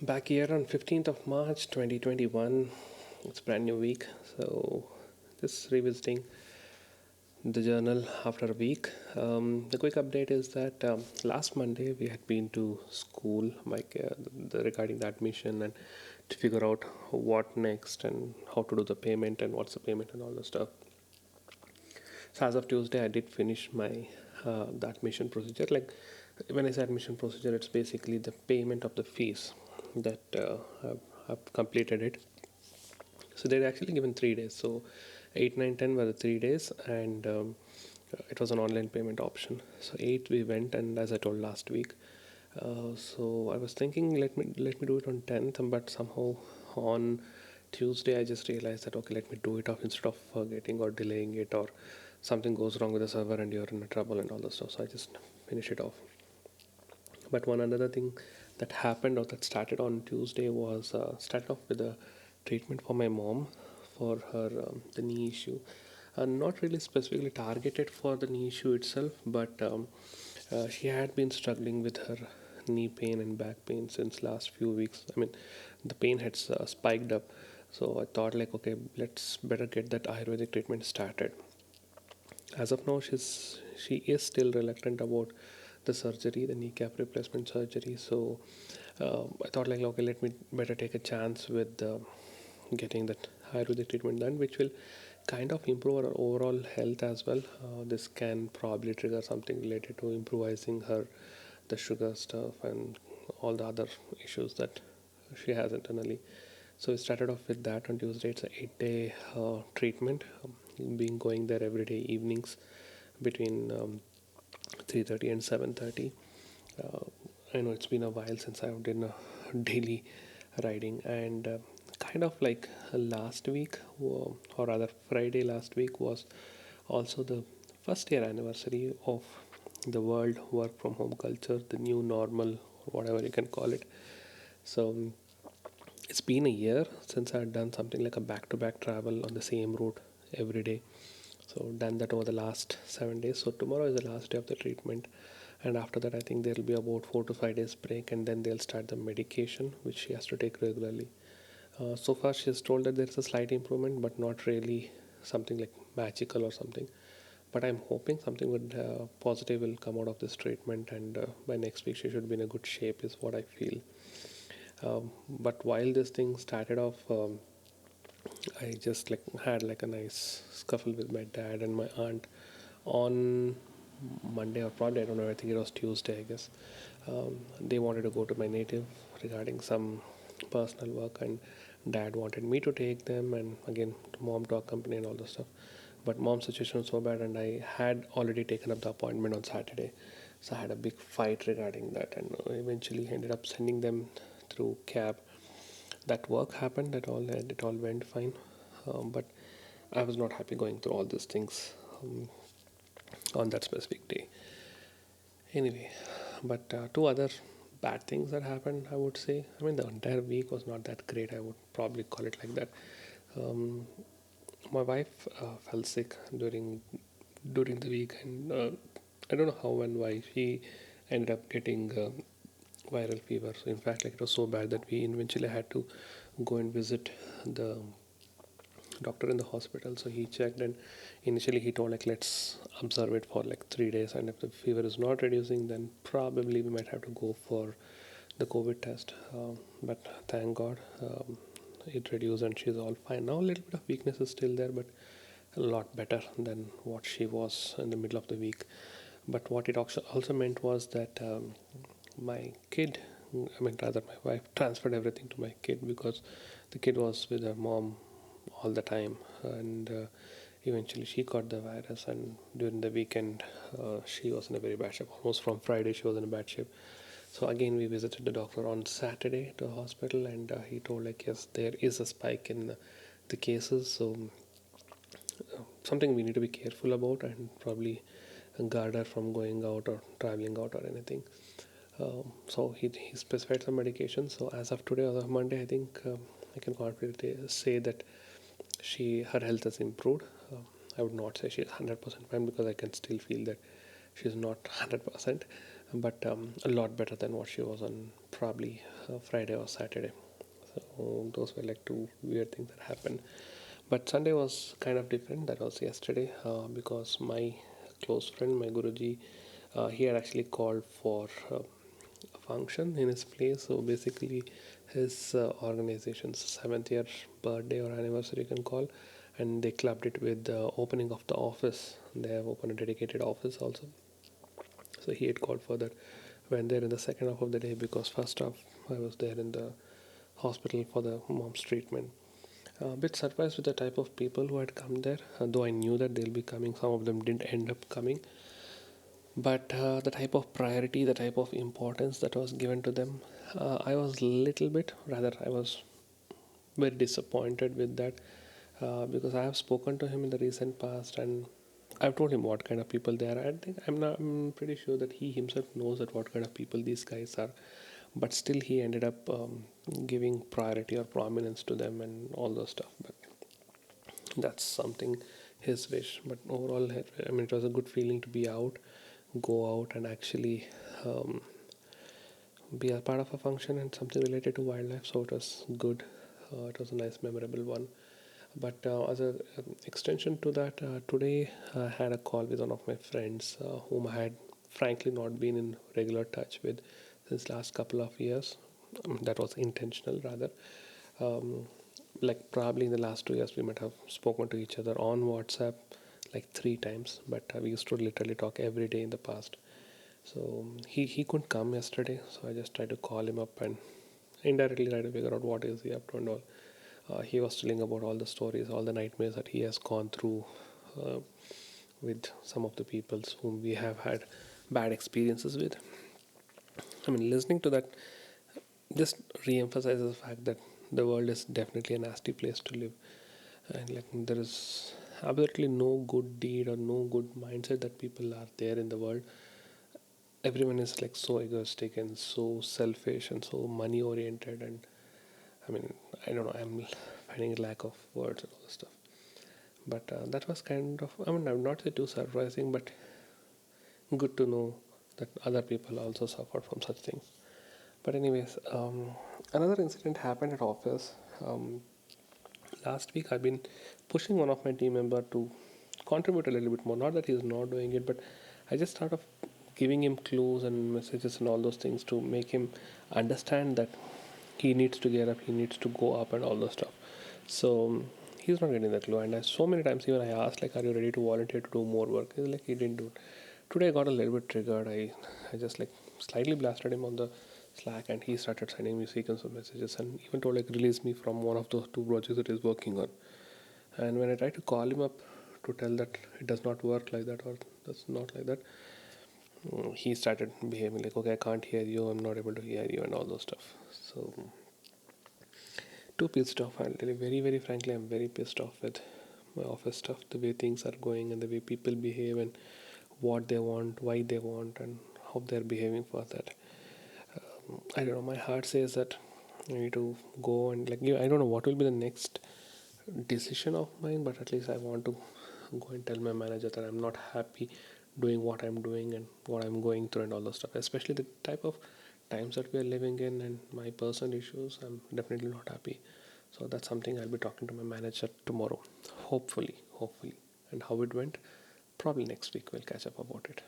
Back here on 15th of March 2021. It's a brand new week. So, just revisiting the journal after a week. The quick update is that last Monday we had been to school, like regarding the admission and to figure out what next and how to do the payment and what's the payment and all the stuff. So as of Tuesday, I did finish my the admission procedure. Like when I say admission procedure, it's basically the payment of the fees that I've completed it. So they're actually given 3 days. So 8, 9, 10 were the 3 days, and it was an online payment option. So 8 we went, and as I told last week, so I was thinking let me do it on 10th, but somehow on Tuesday I just realized that okay, let me do it off instead of forgetting or delaying it, or something goes wrong with the server and you're in trouble and all the stuff. So I just finish it off. But one another thing that happened or that started on Tuesday was started off with a treatment for my mom for her the knee issue. Not really specifically targeted for the knee issue itself, but she had been struggling with her knee pain and back pain since last few weeks. I mean, the pain had spiked up, so I thought like, okay, let's better get that Ayurvedic treatment started. As of now, she is still reluctant about the surgery, the kneecap replacement surgery. So I thought like, okay, let me better take a chance with getting that Ayurvedic treatment done, which will kind of improve her overall health as well. This can probably trigger something related to improvising her the sugar stuff and all the other issues that she has internally. So we started off with that on Tuesday. It's an 8 day treatment, being going there every day evenings between 3:30 and 7:30. Uh, I know it's been a while since I've done a daily riding, and kind of like last week, or rather Friday last week, was also the first year anniversary of the world work from home culture, the new normal, or whatever you can call it. So it's been a year since I've done something like a back-to-back travel on the same route every day. So done that over the last 7 days. So tomorrow is the last day of the treatment, and after that, I think there will be about 4 to 5 days break, and then they'll start the medication which she has to take regularly. So far, she has told that there is a slight improvement, but not really something like magical or something. But I'm hoping something would positive will come out of this treatment, and by next week she should be in a good shape, is what I feel. But while this thing started off, I just like had like a nice scuffle with my dad and my aunt on Monday, or probably I don't know. I think it was Tuesday, I guess. They wanted to go to my native regarding some personal work, and dad wanted me to take them, and again mom to accompany and all the stuff. But mom's situation was so bad, and I had already taken up the appointment on Saturday, so I had a big fight regarding that, and eventually ended up sending them through cab. That work happened, that all, and it all went fine. But I was not happy going through all these things on that specific day. Anyway, but two other bad things that happened, I would say. I mean, the entire week was not that great. I would probably call it like that. Um, my wife fell sick during the week, and I don't know how and why she ended up getting viral fever. So in fact, like it was so bad that we eventually had to go and visit the doctor in the hospital. So he checked, and initially he told like let's observe it for like 3 days, and if the fever is not reducing, then probably we might have to go for the COVID test. But thank God, it reduced and she's all fine now. A little bit of weakness is still there, but a lot better than what she was in the middle of the week. But what it also meant was that my kid, I mean, rather, my wife transferred everything to my kid, because the kid was with her mom all the time, and eventually she got the virus. And during the weekend, she was in a very bad shape. Almost from Friday, she was in a bad shape. So again, we visited the doctor on Saturday to the hospital, and he told like yes, there is a spike in the cases. So something we need to be careful about, and probably guard her from going out or traveling out or anything. So he specified some medication. So as of today, as of Monday, I think I can confidently say that her health has improved. I would not say she's 100% fine, because I can still feel that she's not 100%. but a lot better than what she was on probably Friday or Saturday. So those were like two weird things that happened. But Sunday was kind of different. That was yesterday because my close friend, my Guruji, he had actually called for a function in his place. So basically, his organization's 7th year birthday or anniversary, you can call, and they clubbed it with the opening of the office. They have opened a dedicated office also. So he had called for that. Went there in the second half of the day because first half I was there in the hospital for the mom's treatment. A bit surprised with the type of people who had come there, though I knew that they'll be coming. Some of them didn't end up coming, but the type of priority, the type of importance that was given to them, I was little bit, rather, I was very disappointed with that because I have spoken to him in the recent past and I've told him what kind of people they are. I think I'm pretty sure that he himself knows that what kind of people these guys are, but still he ended up giving priority or prominence to them and all those stuff. But that's something his wish. But overall, I mean, it was a good feeling to be out, go out, and actually um, be a part of a function and something related to wildlife. So it was good. It was a nice, memorable one. But as an extension to that, today I had a call with one of my friends whom I had frankly not been in regular touch with since last couple of years. That was intentional rather. Um, like probably in the last 2 years we might have spoken to each other on WhatsApp like 3 times, but we used to literally talk every day in the past. So he couldn't come yesterday, so I just tried to call him up and indirectly try to figure out what is he up to and all. He was telling about all the stories, all the nightmares that he has gone through uh, with some of the peoples whom we have had bad experiences with. I mean, listening to that just re-emphasizes the fact that the world is definitely a nasty place to live, and like there is absolutely no good deed or no good mindset that people are there in the world. Everyone is like so egoistic and so selfish and so money oriented, and I mean, I don't know, I'm finding a lack of words and all this stuff. But that was kind of, I mean, I'm not say too surprising, but good to know that other people also suffer from such things. But anyways, another incident happened at office. um, Last week I've been pushing one of my team member to contribute a little bit more. Not that he's not doing it, but I just start of giving him clues and messages and all those things to make him understand that he needs to get up, he needs to go up, and all those stuff. So he's not getting that clue, and so many times even I asked like, "Are you ready to volunteer to do more work?" He's like, he didn't do it. Today I got a little bit triggered. I just like slightly blasted him on the Slack, and he started sending me sequence of messages and even told like release me from one of those two projects that he's working on. And when I tried to call him up to tell that it does not work like that or that's not like that, he started behaving like, okay, I can't hear you, I'm not able to hear you, and all those stuff. So too pissed off. I'll tell you very, very frankly, I'm very pissed off with my office stuff, the way things are going and the way people behave and what they want, why they want, and how they're behaving for that. I don't know. My heart says that I need to go and like. I don't know what will be the next decision of mine, but at least I want to go and tell my manager that I'm not happy doing what I'm doing and what I'm going through and all those stuff. Especially the type of times that we are living in and my personal issues. I'm definitely not happy. So that's something I'll be talking to my manager tomorrow. Hopefully. And how it went, probably next week we'll catch up about it.